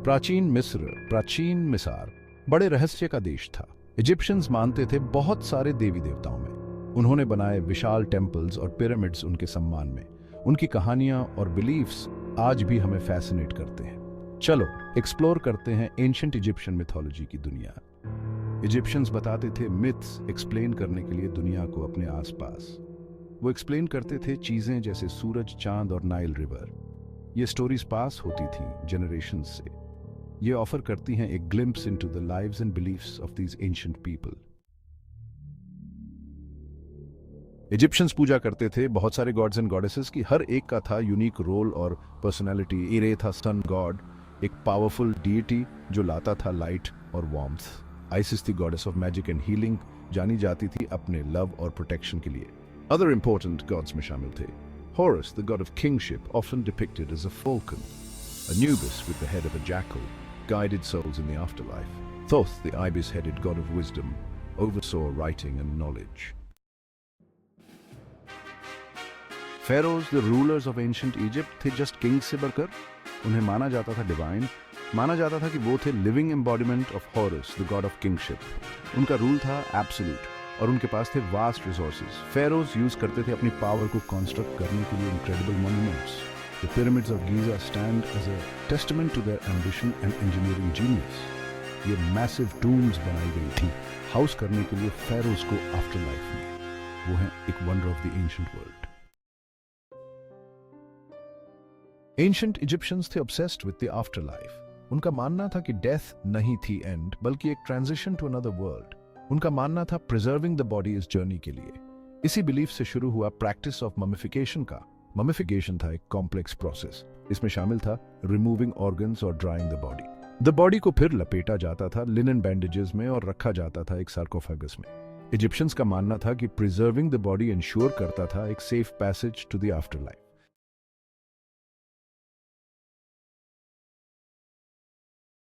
प्राचीन मिस्र, प्राचीन मिसार बड़े रहस्य का देश था। इजिप्शियंस मानते थे बहुत सारे देवी देवताओं में। उन्होंने बनाए विशाल टेम्पल्स और पिरामिड्स उनके सम्मान में। उनकी कहानियां और बिलीफ्स आज भी हमें फैसिनेट करते हैं। चलो एक्सप्लोर करते हैं एंशिएंट इजिप्शियन मिथोलॉजी की दुनिया। इजिप्शियंस बताते थे मिथ्स एक्सप्लेन करने के लिए दुनिया को अपने आसपास। वो एक्सप्लेन करते थे चीजें जैसे सूरज, चांद और नाइल रिवर। ये स्टोरीज पास होती थी जनरेशंस से। ये ऑफर करती हैं एक glimpse into the lives and beliefs of these ancient people. Egyptians पूजा करते थे बहुत सारे गॉड्स एंड गॉडेसेस की, हर एक का था यूनिक रोल और पर्सनालिटी। इरे था सन गॉड, एक पावरफुल डीटी जो लाता था लाइट और वार्मथ। आइसिस थी goddess of magic and healing, जानी जाती थी अपने लव और प्रोटेक्शन के लिए। अदर इंपॉर्टेंट गॉड्स में शामिल थे Horus, the god of kingship, often depicted as a falcon. Anubis, with the head of a jackal, guided souls in the afterlife. Thoth, the ibis-headed god of wisdom, oversaw writing and knowledge. Pharaohs, the rulers of ancient Egypt, थे just kings से बढ़कर। उन्हें माना जाता था divine, माना जाता था कि वो थे living embodiment of harrows, the God of kingship. उनका रूल था एब्सोल्यूट और उनके पास थे वास्ट रिसोर्सेज। फेरोज यूज करते थे अपनी पावर को कंस्ट्रक्ट करने के लिए incredible monuments. The pyramids of Giza stand as a testament to their ambition and engineering genius. ये मैसिव टूम्स बनाई गई थी हाउस करने के लिए फेरोज को आफ्टर लाइफ में। वो हैं एक wonder of the ancient world. Ancient Egyptians थे obsessed with the afterlife. उनका मानना था कि डेथ नहीं थी एंड, बल्कि एक ट्रांजिशन टू अनदर वर्ल्ड। उनका मानना था प्रिजर्विंग द बॉडी इस जर्नी के लिए। इसी बिलीफ से शुरू हुआ प्रैक्टिस ऑफ ममिफिकेशन का। ममिफिकेशन था एक कॉम्प्लेक्स प्रोसेस। इसमें शामिल था रिमूविंग ऑर्गन्स और drawing the body. The body को फिर लपेटा जाता था लिनन बैंडेजेस में और रखा जाता था एक सार्कोफेगस में। इजिप्शियंस का मानना था कि प्रिजर्विंग द बॉडी इंश्योर करता था एक safe passage to the after life.